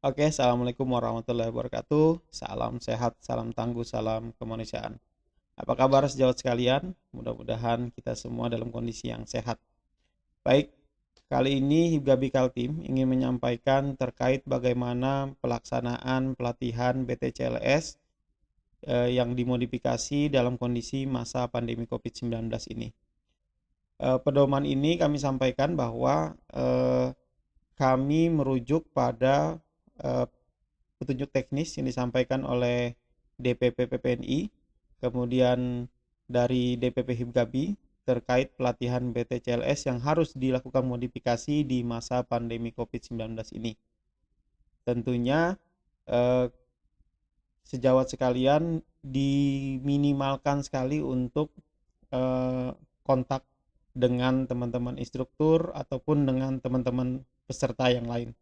Oke, Assalamualaikum warahmatullahi wabarakatuh. Salam sehat, salam tangguh, salam kemanusiaan. Apa kabar sejawat sekalian? Mudah-mudahan kita semua dalam kondisi yang sehat. Baik, kali ini Hibgabi Kaltim ingin menyampaikan terkait bagaimana pelaksanaan pelatihan BTCLS yang dimodifikasi dalam kondisi masa pandemi COVID-19 ini. Pedoman ini kami sampaikan bahwa kami merujuk pada eh, petunjuk teknis yang disampaikan oleh DPP PPNI, kemudian dari DPP Hibgabi terkait pelatihan BTCLS yang harus dilakukan modifikasi di masa pandemi COVID-19 ini. Tentunya eh, sejawat sekalian diminimalkan sekali untuk kontak dengan teman-teman instruktur ataupun dengan teman-teman peserta yang lain.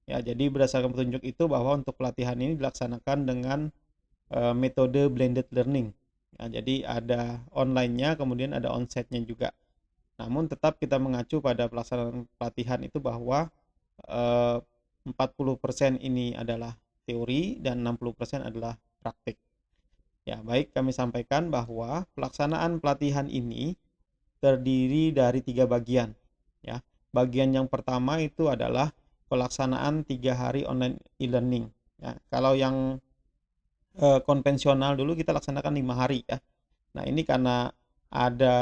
Ya, jadi berdasarkan petunjuk itu bahwa untuk pelatihan ini dilaksanakan dengan metode blended learning. Ya, jadi ada online-nya, kemudian ada onsite-nya juga. Namun tetap kita mengacu pada pelaksanaan pelatihan itu bahwa eh, 40% ini adalah teori dan 60% adalah praktik. Ya, baik kami sampaikan bahwa pelaksanaan pelatihan ini terdiri dari 3 bagian. Ya, bagian yang pertama itu adalah pelaksanaan 3 hari online e-learning. Ya, kalau yang konvensional dulu kita laksanakan 5 hari ya. Nah ini karena ada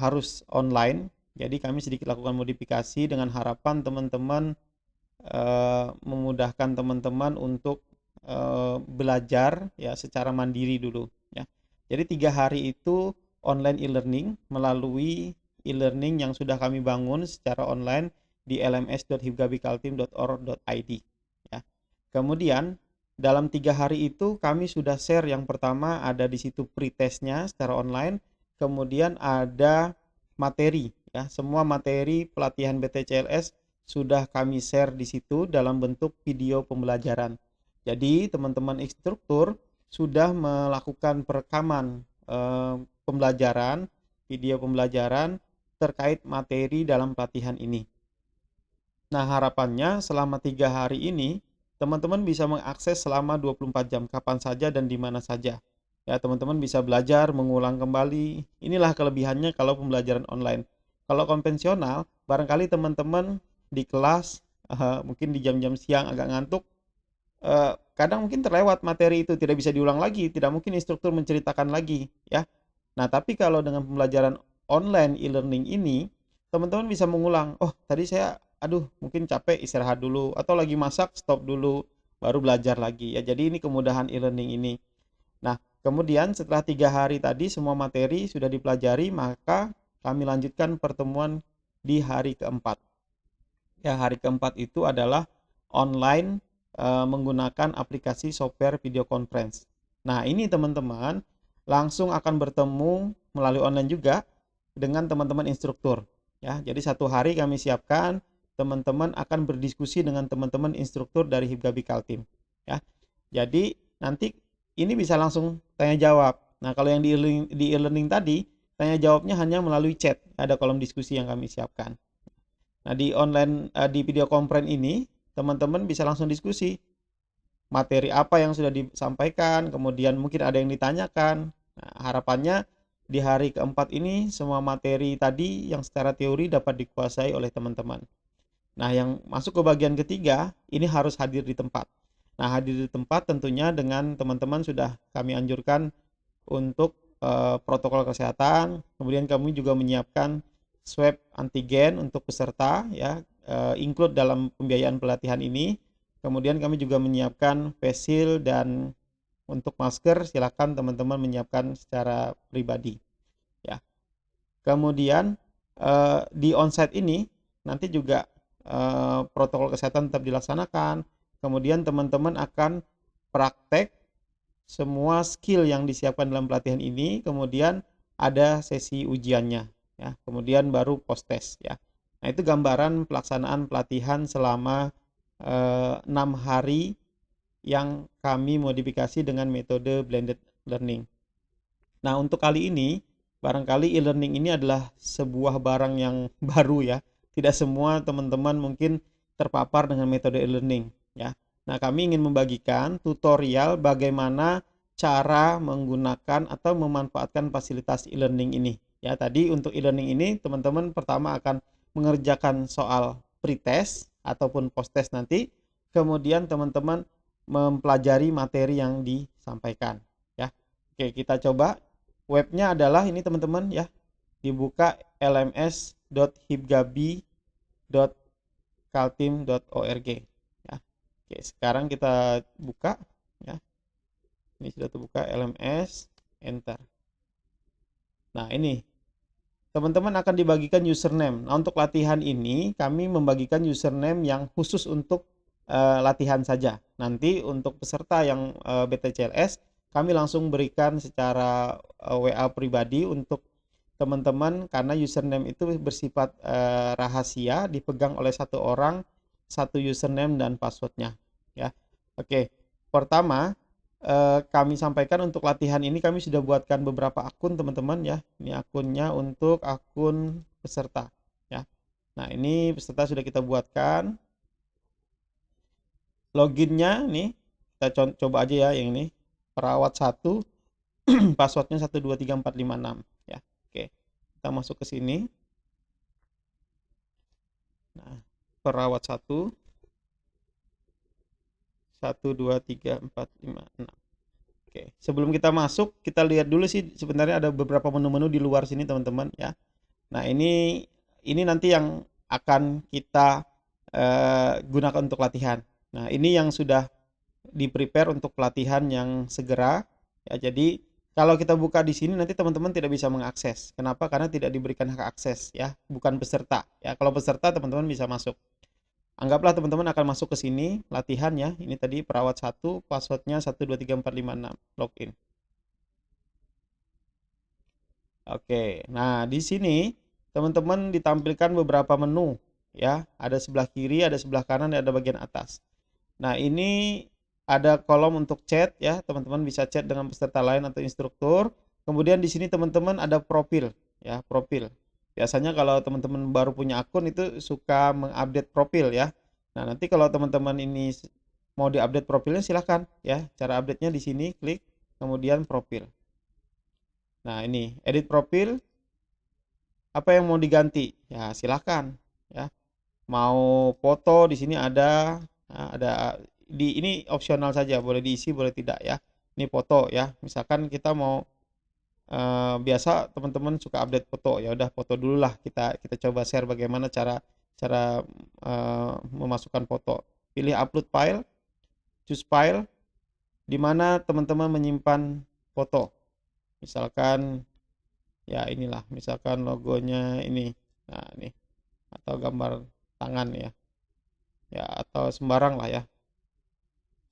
harus online, jadi kami sedikit lakukan modifikasi dengan harapan teman-teman memudahkan teman-teman untuk belajar ya secara mandiri dulu ya. Jadi 3 hari itu online e-learning melalui e-learning yang sudah kami bangun secara online di lms.hibgabikaltim.or.id ya. Kemudian dalam 3 hari itu kami sudah share, yang pertama ada di situ pretestnya secara online, kemudian ada materi ya, semua materi pelatihan BTCLS sudah kami share di situ dalam bentuk video pembelajaran. Jadi teman-teman instruktur sudah melakukan perekaman pembelajaran, video pembelajaran terkait materi dalam pelatihan ini. Nah, harapannya selama 3 hari ini teman-teman bisa mengakses selama 24 jam kapan saja dan di mana saja. Ya, teman-teman bisa belajar, mengulang kembali. Inilah kelebihannya kalau pembelajaran online. Kalau konvensional, barangkali teman-teman di kelas mungkin di jam-jam siang agak ngantuk, kadang mungkin terlewat materi itu, tidak bisa diulang lagi, tidak mungkin instruktur menceritakan lagi, ya. Nah, tapi kalau dengan pembelajaran online e-learning ini, teman-teman bisa mengulang. Oh, tadi saya aduh mungkin capek istirahat dulu atau lagi masak stop dulu baru belajar lagi ya. Jadi ini kemudahan e-learning ini. Nah, kemudian setelah 3 hari tadi semua materi sudah dipelajari, maka kami lanjutkan pertemuan di hari keempat. Ya, hari keempat itu adalah online menggunakan aplikasi software video conference. Nah, ini teman-teman langsung akan bertemu melalui online juga dengan teman-teman instruktur. Ya, jadi 1 hari kami siapkan, teman-teman akan berdiskusi dengan teman-teman instruktur dari Hibgabi Kaltim. Ya, jadi nanti ini bisa langsung tanya jawab. Nah, kalau yang di e-learning tadi, tanya jawabnya hanya melalui chat. Ada kolom diskusi yang kami siapkan. Nah, di online di video conference ini teman-teman bisa langsung diskusi materi apa yang sudah disampaikan, kemudian mungkin ada yang ditanyakan. Nah, harapannya di hari keempat ini semua materi tadi yang secara teori dapat dikuasai oleh teman-teman. Nah, yang masuk ke bagian ketiga ini harus hadir di tempat. Nah, hadir di tempat tentunya dengan teman-teman sudah kami anjurkan untuk protokol kesehatan, kemudian kami juga menyiapkan swab antigen untuk peserta ya, include dalam pembiayaan pelatihan ini. Kemudian kami juga menyiapkan face shield dan untuk masker silakan teman-teman menyiapkan secara pribadi ya. Kemudian di onsite ini nanti juga protokol kesehatan tetap dilaksanakan. Kemudian teman-teman akan praktek semua skill yang disiapkan dalam pelatihan ini, kemudian ada sesi ujiannya ya, kemudian baru post test ya. Nah, itu gambaran pelaksanaan pelatihan selama 6 hari yang kami modifikasi dengan metode blended learning. Nah, untuk kali ini barangkali e-learning ini adalah sebuah barang yang baru ya. Tidak semua teman-teman mungkin terpapar dengan metode e-learning ya. Nah, kami ingin membagikan tutorial bagaimana cara menggunakan atau memanfaatkan fasilitas e-learning ini. Ya, tadi untuk e-learning ini teman-teman pertama akan mengerjakan soal pretest ataupun post-test nanti, kemudian teman-teman mempelajari materi yang disampaikan ya. Oke, kita coba. Webnya adalah ini teman-teman ya. Dibuka lms.hibgabi.kaltim.org ya. Oke, sekarang kita buka ya. Ini sudah terbuka LMS, enter. Nah, ini teman-teman akan dibagikan username. Nah, untuk latihan ini kami membagikan username yang khusus untuk latihan saja. Nanti untuk peserta yang BTCLS kami langsung berikan secara WA pribadi untuk teman-teman, karena username itu bersifat rahasia, dipegang oleh satu orang, satu username dan passwordnya ya. Oke, pertama kami sampaikan untuk latihan ini kami sudah buatkan beberapa akun teman-teman ya. Ini akunnya untuk akun peserta ya. Nah, ini peserta sudah kita buatkan. Loginnya nih kita coba aja ya, yang ini perawat 1 passwordnya 123456 ya. Oke, kita masuk ke sini. Nah, perawat 1 123456. Oke, sebelum kita masuk, kita lihat dulu sih sebenarnya ada beberapa menu-menu di luar sini teman-teman ya. Nah, ini nanti yang akan kita gunakan untuk latihan. Nah, ini yang sudah di-prepare untuk pelatihan yang segera ya. Jadi kalau kita buka di sini nanti teman-teman tidak bisa mengakses. Kenapa? Karena tidak diberikan hak akses ya, bukan peserta ya. Kalau peserta teman-teman bisa masuk. Anggaplah teman-teman akan masuk ke sini latihan ya. Ini tadi perawat 1, passwordnya 123456, login. Oke, nah di sini teman-teman ditampilkan beberapa menu ya. Ada sebelah kiri, ada sebelah kanan, ada bagian atas. Nah, ini ada kolom untuk chat ya. Teman-teman bisa chat dengan peserta lain atau instruktur. Kemudian di sini teman-teman ada profil ya, profil. Biasanya kalau teman-teman baru punya akun itu suka mengupdate profil ya. Nah, nanti kalau teman-teman ini mau diupdate profilnya silahkan ya. Cara update-nya di sini, klik kemudian profil. Nah, ini edit profil. Apa yang mau diganti? Ya, silahkan ya. Mau foto di sini ada ini opsional saja, boleh diisi boleh tidak ya. Ini foto ya. Misalkan kita mau biasa teman-teman suka update foto, ya udah foto dulu lah, kita coba share bagaimana cara memasukkan foto. Pilih upload file, choose file, di mana teman-teman menyimpan foto. Misalkan ya inilah, misalkan logonya ini, nah ini, atau gambar tangan ya, atau sembarang lah ya.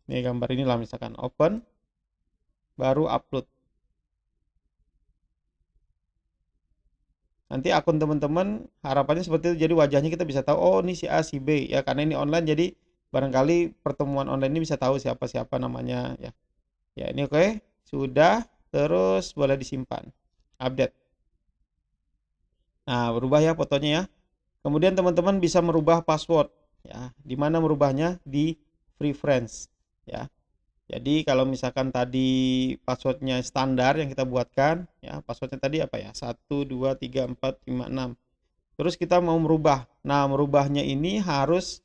Ini gambar inilah, misalkan open, baru upload. Nanti akun teman-teman harapannya seperti itu, jadi wajahnya kita bisa tahu, oh ini si A si B ya, karena ini online, jadi barangkali pertemuan online ini bisa tahu siapa-siapa namanya ya. Ya, ini oke, sudah, terus boleh disimpan, update. Nah, berubah ya fotonya ya. Kemudian teman-teman bisa merubah password ya. Di mana merubahnya? Di preference ya. Jadi kalau misalkan tadi passwordnya standar yang kita buatkan ya, passwordnya tadi apa ya, 1 2 3 4 5 6, terus kita mau merubah. Nah, merubahnya ini harus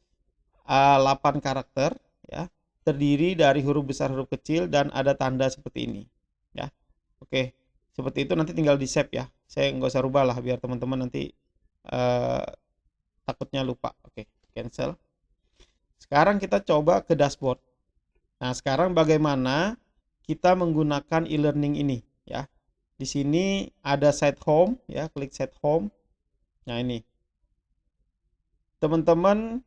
8 karakter ya, terdiri dari huruf besar huruf kecil dan ada tanda seperti ini ya. Oke, seperti itu, nanti tinggal di save ya. Saya nggak usah rubah lah biar teman-teman nanti takutnya lupa. Oke, cancel. Sekarang kita coba ke dashboard. Nah, sekarang bagaimana kita menggunakan e-learning ini ya. Di sini ada site home ya, klik site home. Nah, ini. Teman-teman,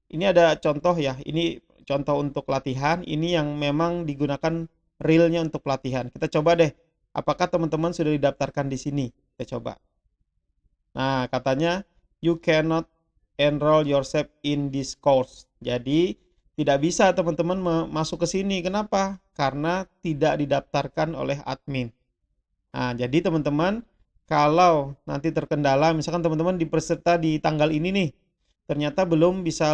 ini ada contoh ya. Ini contoh untuk latihan, ini yang memang digunakan realnya untuk pelatihan. Kita coba deh, apakah teman-teman sudah didaftarkan di sini? Kita coba. Nah, katanya you cannot enroll yourself in this course. Jadi tidak bisa teman-teman masuk ke sini. Kenapa? Karena tidak didaftarkan oleh admin. Nah, jadi teman-teman kalau nanti terkendala, misalkan teman-teman di peserta di tanggal ini nih, ternyata belum bisa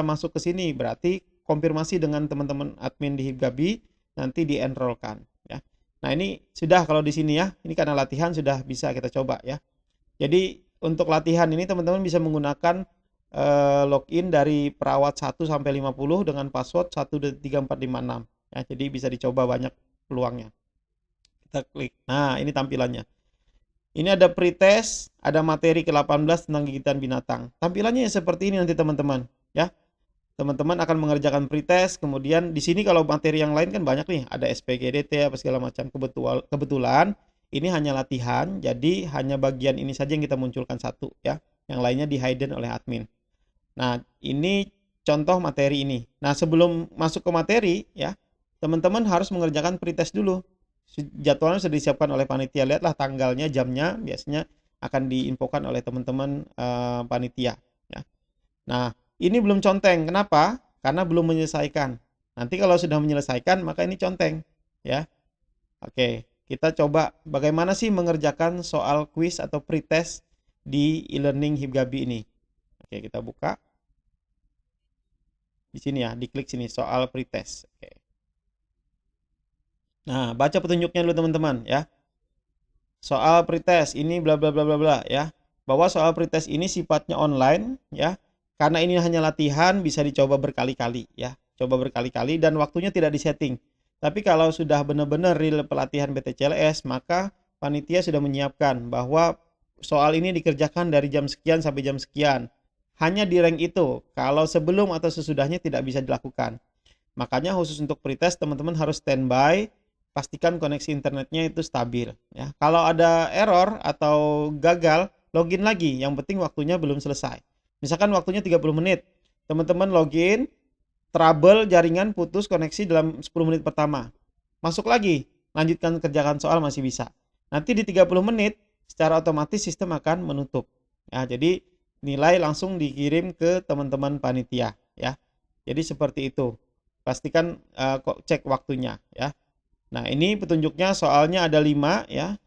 masuk ke sini, berarti konfirmasi dengan teman-teman admin di Hibgabi, nanti di-enrollkan ya. Nah, ini sudah kalau di sini ya. Ini karena latihan sudah bisa kita coba ya. Jadi untuk latihan ini teman-teman bisa menggunakan login dari perawat 1 sampai 50 dengan password 1234566 ya. Jadi bisa dicoba, banyak peluangnya. Kita klik. Nah, ini tampilannya. Ini ada pretest, ada materi ke-18 tentang gigitan binatang. Tampilannya seperti ini nanti teman-teman ya. Teman-teman akan mengerjakan pretest, kemudian di sini kalau materi yang lain kan banyak nih, ada SPGDT apa segala macam. Kebetulan ini hanya latihan, jadi hanya bagian ini saja yang kita munculkan satu ya. Yang lainnya di-hidden oleh admin. Nah, ini contoh materi ini. Nah, sebelum masuk ke materi ya, teman-teman harus mengerjakan pretest dulu. Jadwalnya sudah disiapkan oleh panitia. Lihatlah tanggalnya, jamnya, biasanya akan diinfokan oleh teman-teman panitia ya. Nah, ini belum conteng. Kenapa? Karena belum menyelesaikan. Nanti kalau sudah menyelesaikan, maka ini conteng ya. Oke, kita coba bagaimana sih mengerjakan soal kuis atau pretest di e-learning Hibgabi ini. Oke, kita buka. Di sini ya, diklik sini soal pretest. Oke. Nah, baca petunjuknya dulu teman-teman ya. Soal pretest ini bla bla bla bla bla ya. Bahwa soal pretest ini sifatnya online ya. Karena ini hanya latihan, bisa dicoba berkali-kali ya. Coba berkali-kali dan waktunya tidak disetting. Tapi kalau sudah benar-benar real pelatihan BTCLS, maka panitia sudah menyiapkan bahwa soal ini dikerjakan dari jam sekian sampai jam sekian. Hanya di rank itu. Kalau sebelum atau sesudahnya tidak bisa dilakukan. Makanya khusus untuk pretest teman-teman harus standby. Pastikan koneksi internetnya itu stabil ya. Kalau ada error atau gagal, login lagi. Yang penting waktunya belum selesai. Misalkan waktunya 30 menit. Teman-teman login, trouble jaringan putus koneksi dalam 10 menit pertama. Masuk lagi, lanjutkan kerjakan soal masih bisa. Nanti di 30 menit secara otomatis sistem akan menutup. Ya, jadi nilai langsung dikirim ke teman-teman panitia ya. Jadi seperti itu. Pastikan cek waktunya ya. Nah, ini petunjuknya soalnya ada 5 ya.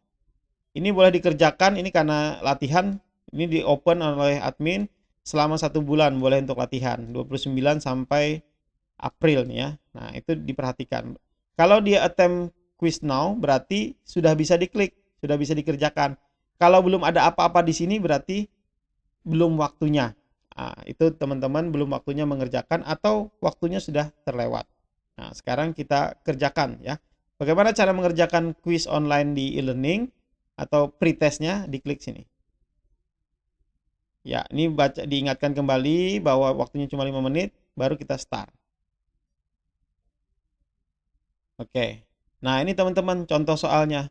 Ini boleh dikerjakan, ini karena latihan, ini di open oleh admin selama 1 bulan boleh untuk latihan, 29 sampai April nih ya. Nah, itu diperhatikan. Kalau dia attempt quiz now berarti sudah bisa diklik, sudah bisa dikerjakan. Kalau belum ada apa-apa di sini berarti belum waktunya. Nah, itu teman-teman belum waktunya mengerjakan atau waktunya sudah terlewat. Nah, sekarang kita kerjakan ya. Bagaimana cara mengerjakan kuis online di e-learning atau pretestnya? Diklik sini. Ya, ini diingatkan kembali bahwa waktunya cuma 5 menit, baru kita start. Oke. Nah, ini teman-teman contoh soalnya.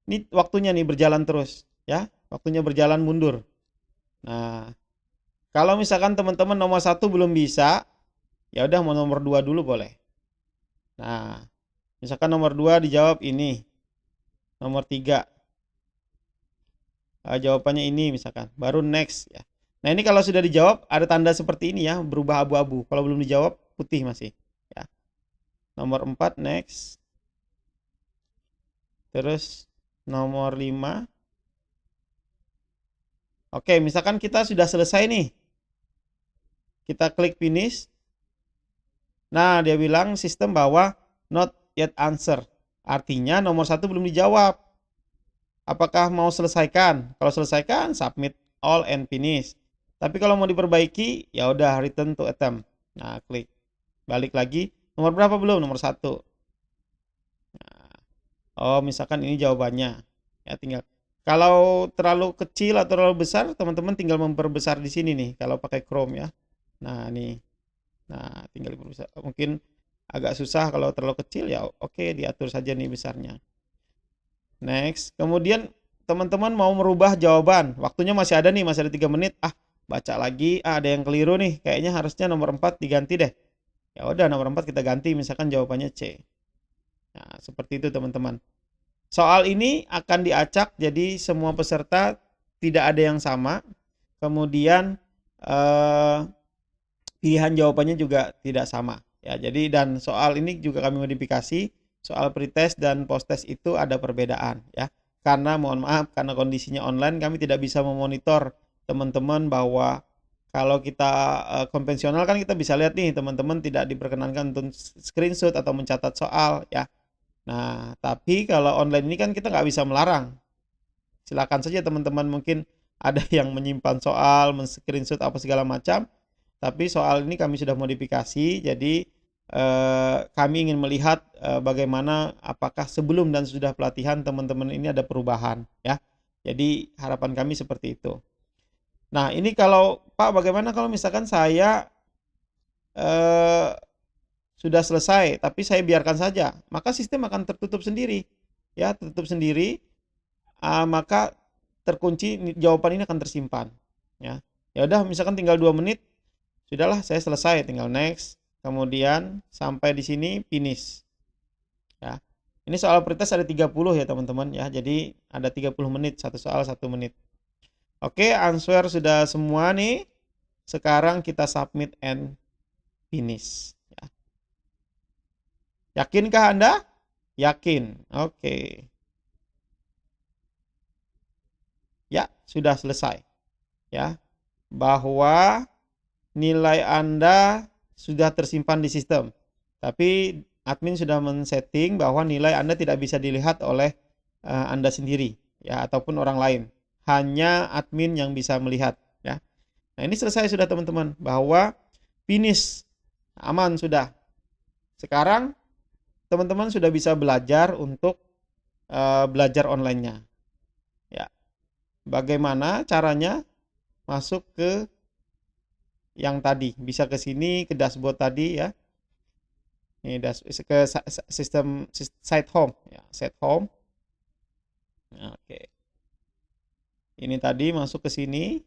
Ini waktunya nih berjalan terus, ya. Waktunya berjalan mundur. Nah, kalau misalkan teman-teman nomor 1 belum bisa, ya udah mau nomor 2 dulu boleh. Nah, misalkan nomor 2 dijawab ini. Nomor 3. Jawabannya ini misalkan. Baru next ya. Nah, ini kalau sudah dijawab ada tanda seperti ini ya, berubah abu-abu. Kalau belum dijawab putih masih ya. Nomor 4 next. Terus nomor 5. Oke, misalkan kita sudah selesai nih. Kita klik finish. Nah, dia bilang sistem bahwa not yet answer. Artinya nomor 1 belum dijawab. Apakah mau selesaikan? Kalau selesaikan, submit all and finish. Tapi kalau mau diperbaiki, ya udah return to attempt. Nah, klik. Balik lagi. Nomor berapa belum? Nomor 1. Nah, oh, misalkan ini jawabannya. Ya, tinggal. Kalau terlalu kecil atau terlalu besar, teman-teman tinggal memperbesar di sini nih. Kalau pakai Chrome ya. Nah, nih. Nah, tinggal diperbesar. Mungkin agak susah kalau terlalu kecil ya. Oke, diatur saja nih besarnya. Next. Kemudian teman-teman mau merubah jawaban. Waktunya masih ada nih, masih ada 3 menit. Baca lagi. Ada yang keliru nih. Kayaknya harusnya nomor 4 diganti deh. Ya udah, nomor 4 kita ganti, misalkan jawabannya C. Nah, seperti itu teman-teman. Soal ini akan diacak jadi semua peserta tidak ada yang sama. Kemudian pilihan jawabannya juga tidak sama. Ya, jadi dan soal ini juga kami modifikasi. Soal pretest dan posttest itu ada perbedaan ya. Karena mohon maaf, karena kondisinya online kami tidak bisa memonitor teman-teman bahwa Kalau kita konvensional kan kita bisa lihat nih teman-teman tidak diperkenankan untuk screenshot atau mencatat soal ya. Nah, tapi kalau online ini kan kita nggak bisa melarang. Silakan saja teman-teman mungkin ada yang menyimpan soal, men-screenshot apa segala macam. Tapi soal ini kami sudah modifikasi, jadi kami ingin melihat bagaimana apakah sebelum dan sudah pelatihan teman-teman ini ada perubahan ya. Jadi harapan kami seperti itu. Nah, ini kalau Pak, bagaimana kalau misalkan saya eh, sudah selesai, tapi saya biarkan saja, maka sistem akan tertutup sendiri, ya, tertutup sendiri, maka terkunci jawaban ini akan tersimpan, ya. Ya udah, misalkan tinggal 2 menit, sudahlah saya selesai, tinggal next, kemudian sampai di sini finish, ya. Ini soal pretest ada 30 ya teman-teman ya, jadi ada 30 menit, satu soal 1 menit. Oke, answer sudah semua nih. Sekarang kita submit and finish. Ya. Yakinkah Anda? Yakin. Oke. Ya, sudah selesai. Ya. Bahwa nilai Anda sudah tersimpan di sistem. Tapi admin sudah men-setting bahwa nilai Anda tidak bisa dilihat oleh Anda sendiri ya ataupun orang lain. Hanya admin yang bisa melihat ya. Nah, ini selesai sudah teman-teman, bahwa finish aman sudah. Sekarang teman-teman sudah bisa belajar untuk belajar online-nya. Ya. Bagaimana caranya? Masuk ke yang tadi, bisa ke sini ke dashboard tadi ya. Ini ke sistem site home ya, site home. Oke. Ini tadi masuk ke sini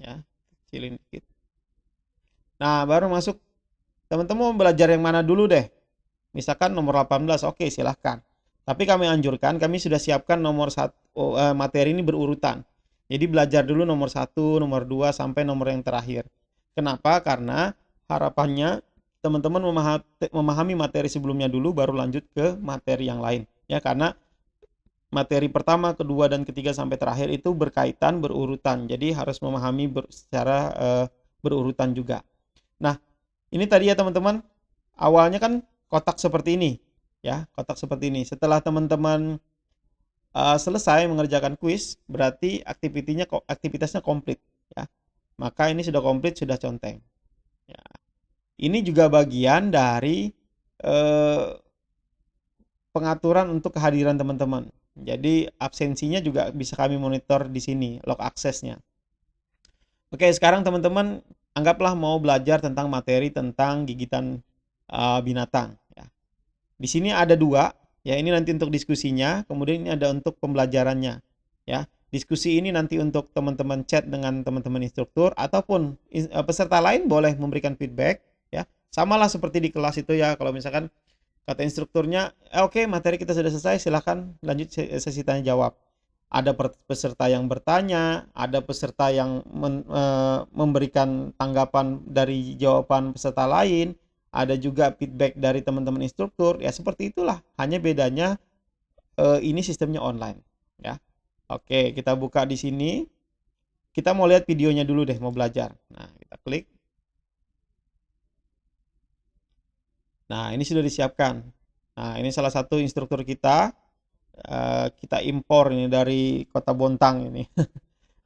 ya, kecilin dikit. Nah, baru masuk. Teman-teman mau belajar yang mana dulu deh? Misalkan nomor 18, oke silahkan. Tapi kami anjurkan, kami sudah siapkan nomor 1 materi ini berurutan. Jadi belajar dulu nomor 1, nomor 2 sampai nomor yang terakhir. Kenapa? Karena harapannya teman-teman memahami materi sebelumnya dulu baru lanjut ke materi yang lain. Ya, karena materi pertama, kedua, dan ketiga sampai terakhir itu berkaitan, berurutan. Jadi harus memahami secara berurutan juga. Nah, ini tadi ya teman-teman, awalnya kan kotak seperti ini. Ya, kotak seperti ini. Setelah teman-teman selesai mengerjakan kuis, berarti aktivitasnya komplit. Ya. Maka ini sudah komplit, sudah conteng. Ya. Ini juga bagian dari pengaturan untuk kehadiran teman-teman. Jadi absensinya juga bisa kami monitor di sini, log aksesnya. Oke, sekarang teman-teman anggaplah mau belajar tentang materi tentang gigitan binatang. Ya. Di sini ada 2, ya ini nanti untuk diskusinya, kemudian ini ada untuk pembelajarannya. Ya, diskusi ini nanti untuk teman-teman chat dengan teman-teman instruktur ataupun peserta lain boleh memberikan feedback. Ya, samalah seperti di kelas itu ya. Kalau misalkan kata instrukturnya, oke, materi kita sudah selesai, silahkan lanjut sesi tanya jawab. Ada peserta yang bertanya, ada peserta yang memberikan tanggapan dari jawaban peserta lain, ada juga feedback dari teman-teman instruktur. Ya seperti itulah, hanya bedanya ini sistemnya online. Ya, oke, kita buka di sini. Kita mau lihat videonya dulu deh, mau belajar. Nah, kita klik. Nah, ini sudah disiapkan. Nah, ini salah satu instruktur kita. Kita impor ini dari Kota Bontang ini.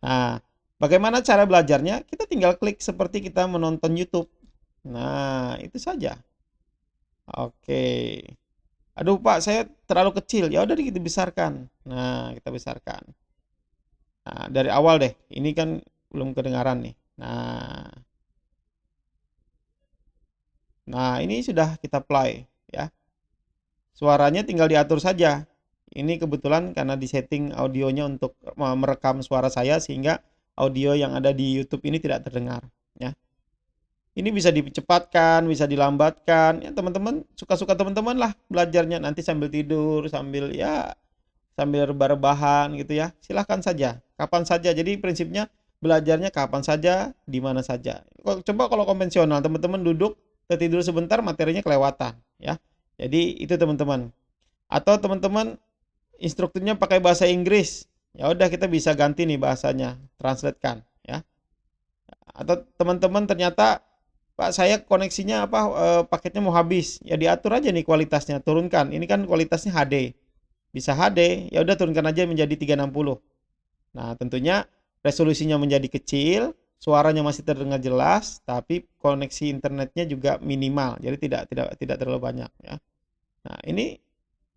Nah, bagaimana cara belajarnya? Kita tinggal klik seperti kita menonton YouTube. Nah, itu saja. Oke. Aduh, Pak, saya terlalu kecil. Ya udah kita besarkan. Nah, kita besarkan. Nah, dari awal deh. Ini kan belum kedengaran nih. Nah, ini sudah kita play ya. Suaranya tinggal diatur saja. Ini kebetulan karena disetting audionya untuk merekam suara saya sehingga audio yang ada di YouTube ini tidak terdengar ya. Ini bisa dicepatkan, bisa dilambatkan. Ya teman-teman, suka-suka teman-teman lah belajarnya, nanti sambil tidur, sambil rebah-rebahan gitu ya. Silahkan saja, kapan saja. Jadi prinsipnya belajarnya kapan saja, di mana saja. Coba kalau konvensional, teman-teman duduk tidur sebentar, materinya kelewatan ya. Jadi itu teman-teman. Atau teman-teman instrukturnya pakai bahasa Inggris, ya udah kita bisa ganti nih bahasanya, translatekan ya. Atau teman-teman ternyata, Pak, saya koneksinya apa, paketnya mau habis. Ya diatur aja nih kualitasnya, turunkan. Ini kan kualitasnya HD. Bisa HD, ya udah turunkan aja menjadi 360. Nah, tentunya resolusinya menjadi kecil, suaranya masih terdengar jelas, tapi koneksi internetnya juga minimal. Jadi tidak terlalu banyak ya. Nah, ini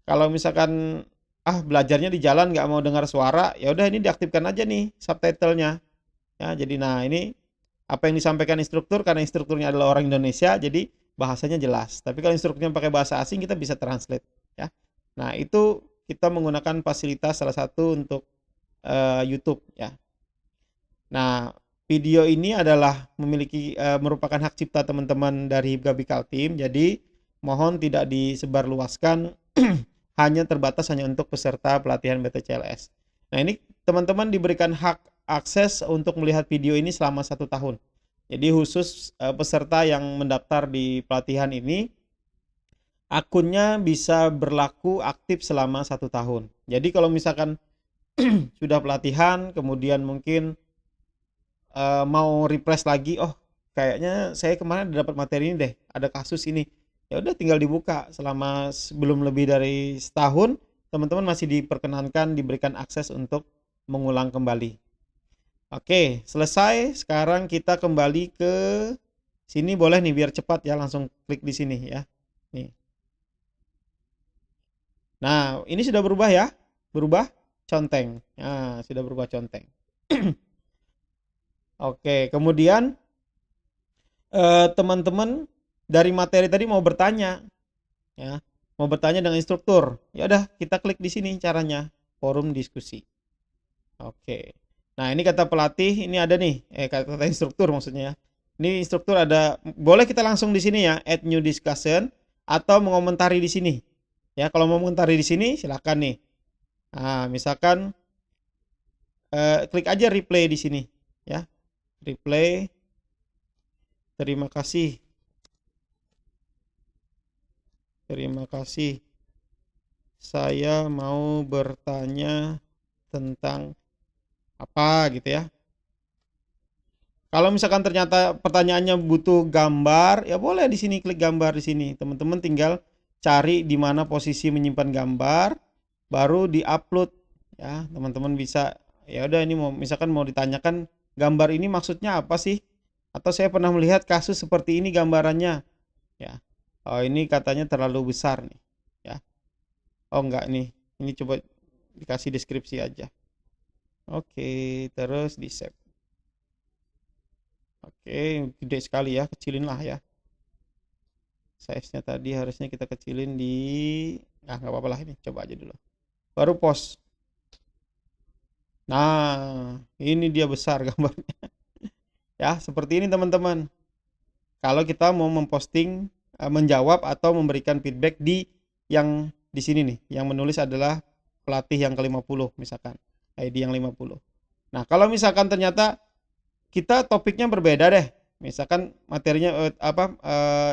kalau misalkan belajarnya di jalan nggak mau dengar suara, ya udah ini diaktifkan aja nih subtitlenya. Ya, jadi nah ini apa yang disampaikan instruktur, karena instrukturnya adalah orang Indonesia, jadi bahasanya jelas. Tapi kalau instrukturnya pakai bahasa asing, kita bisa translate ya. Nah, itu kita menggunakan fasilitas salah satu untuk YouTube ya. Nah, video ini adalah merupakan hak cipta teman-teman dari Gabi Kaltim. Jadi mohon tidak disebarluaskan, hanya terbatas hanya untuk peserta pelatihan BTCLS. Nah, ini teman-teman diberikan hak akses untuk melihat video ini selama 1 tahun. Jadi khusus peserta yang mendaftar di pelatihan ini, akunnya bisa berlaku aktif selama 1 tahun. Jadi kalau misalkan sudah pelatihan, kemudian mungkin mau refresh lagi, oh kayaknya saya kemarin dapat materi ini deh, ada kasus ini. Ya udah tinggal dibuka selama sebelum lebih dari setahun, teman-teman masih diperkenankan diberikan akses untuk mengulang kembali. Oke, selesai. Sekarang kita kembali ke sini, boleh nih biar cepat ya, langsung klik di sini ya. Nih. Nah, ini sudah berubah ya? Berubah conteng. Nah, sudah berubah conteng. Oke, kemudian teman-teman dari materi tadi mau bertanya ya, mau bertanya dengan instruktur. Ya udah, kita klik di sini caranya, forum diskusi. Oke. Nah, ini kata pelatih, ini ada nih, kata instruktur maksudnya ya. Ini instruktur ada, boleh kita langsung di sini ya, add new discussion atau mengomentari di sini. Ya, kalau mau mengomentari di sini silakan nih. Nah, misalkan klik aja replay di sini ya. Replay. Terima kasih. Terima kasih. Saya mau bertanya tentang apa gitu ya. Kalau misalkan ternyata pertanyaannya butuh gambar, ya boleh di sini klik gambar di sini. Teman-teman tinggal cari di mana posisi menyimpan gambar, baru di-upload ya. Teman-teman bisa, ya udah ini mau misalkan mau ditanyakan gambar ini maksudnya apa sih? Atau saya pernah melihat kasus seperti ini gambarannya ya. Oh, ini katanya terlalu besar nih ya. Oh enggak nih. Ini coba dikasih deskripsi aja. Oke, terus di save. Oke, gede sekali ya, kecilin lah ya. Size-nya tadi harusnya kita kecilin di, nggak apa-apa lah, ini coba aja dulu. Baru post. Nah, ini dia besar gambarnya. Ya, seperti ini teman-teman. Kalau kita mau memposting, menjawab atau memberikan feedback di yang di sini nih, yang menulis adalah pelatih yang ke-50 misalkan, ID yang 50. Nah, kalau misalkan ternyata kita topiknya berbeda deh, misalkan materinya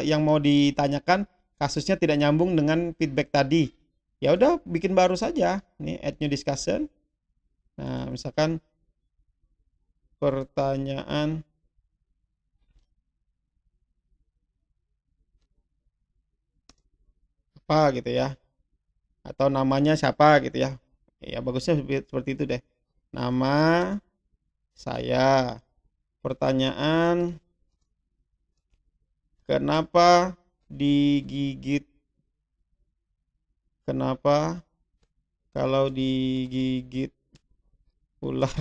yang mau ditanyakan kasusnya tidak nyambung dengan feedback tadi, ya udah bikin baru saja nih, add new discussion. Nah, misalkan pertanyaan apa gitu ya, atau namanya siapa gitu ya, ya bagusnya seperti itu deh. Nama saya, pertanyaan kenapa digigit, kenapa kalau digigit ular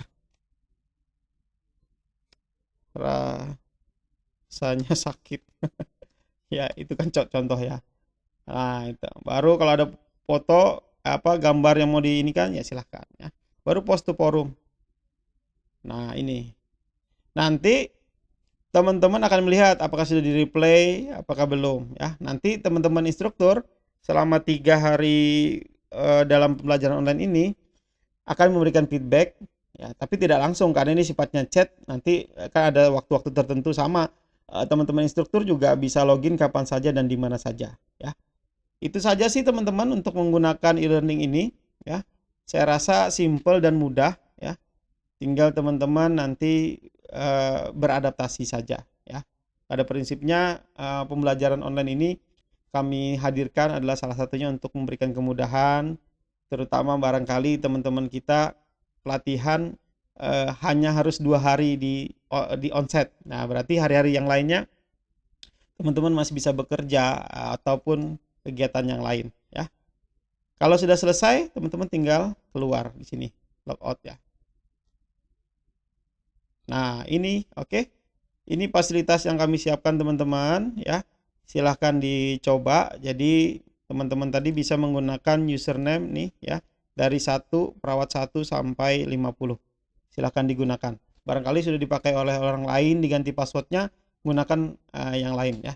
rasanya sakit. Ya itu kan contoh ya. Nah itu baru kalau ada foto apa gambar yang mau diinikan ya silahkan ya, baru post to forum. Nah ini nanti teman-teman akan melihat apakah sudah di replay, apakah belum ya. Nanti teman-teman instruktur selama 3 hari dalam pembelajaran online ini akan memberikan feedback ya, tapi tidak langsung karena ini sifatnya chat. Nanti kan ada waktu-waktu tertentu, sama teman-teman instruktur juga bisa login kapan saja dan di mana saja ya. Itu saja sih teman-teman untuk menggunakan e-learning ini ya. Saya rasa simple dan mudah ya. Tinggal teman-teman nanti beradaptasi saja ya. Pada prinsipnya pembelajaran online ini kami hadirkan adalah salah satunya untuk memberikan kemudahan, terutama barangkali teman-teman kita pelatihan hanya harus 2 hari di onset. Nah, berarti hari-hari yang lainnya teman-teman masih bisa bekerja ataupun kegiatan yang lain ya. Kalau sudah selesai, teman-teman tinggal keluar di sini, logout ya. Nah, ini oke. Ini fasilitas yang kami siapkan teman-teman ya. Silahkan dicoba. Jadi teman-teman tadi bisa menggunakan username nih ya, dari 1 perawat 1 sampai 50. Silahkan digunakan. Barangkali sudah dipakai oleh orang lain, diganti passwordnya, gunakan yang lain ya.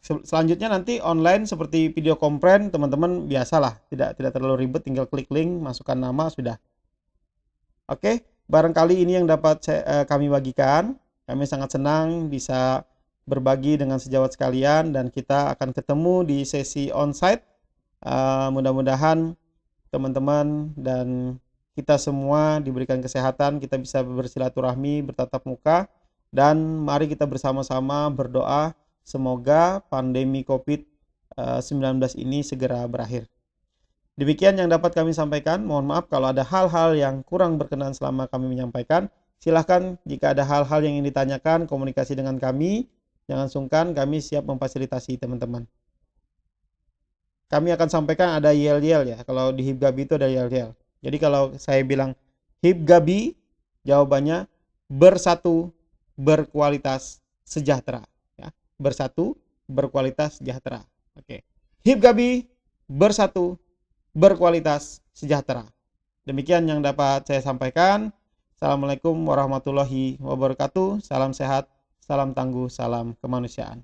Selanjutnya nanti online seperti video konferensi, teman-teman biasalah, tidak terlalu ribet, tinggal klik link, masukkan nama, sudah. Oke, barangkali ini yang dapat kami bagikan. Kami sangat senang bisa berbagi dengan sejawat sekalian, dan kita akan ketemu di sesi onsite. Mudah-mudahan teman-teman dan kita semua diberikan kesehatan, kita bisa bersilaturahmi, bertatap muka, dan mari kita bersama-sama berdoa semoga pandemi COVID-19 ini segera berakhir. Demikian yang dapat kami sampaikan. Mohon maaf kalau ada hal-hal yang kurang berkenan selama kami menyampaikan. Silahkan jika ada hal-hal yang ingin ditanyakan, komunikasi dengan kami. Jangan sungkan, kami siap memfasilitasi teman-teman. Kami akan sampaikan ada yel-yel ya. Kalau di HIPGABI itu ada yel-yel. Jadi kalau saya bilang HIPGABI, jawabannya bersatu, berkualitas, sejahtera. Bersatu, berkualitas, sejahtera. Oke. HIPGABI, bersatu, berkualitas, sejahtera. Demikian yang dapat saya sampaikan. Assalamualaikum warahmatullahi wabarakatuh. Salam sehat, salam tangguh, salam kemanusiaan.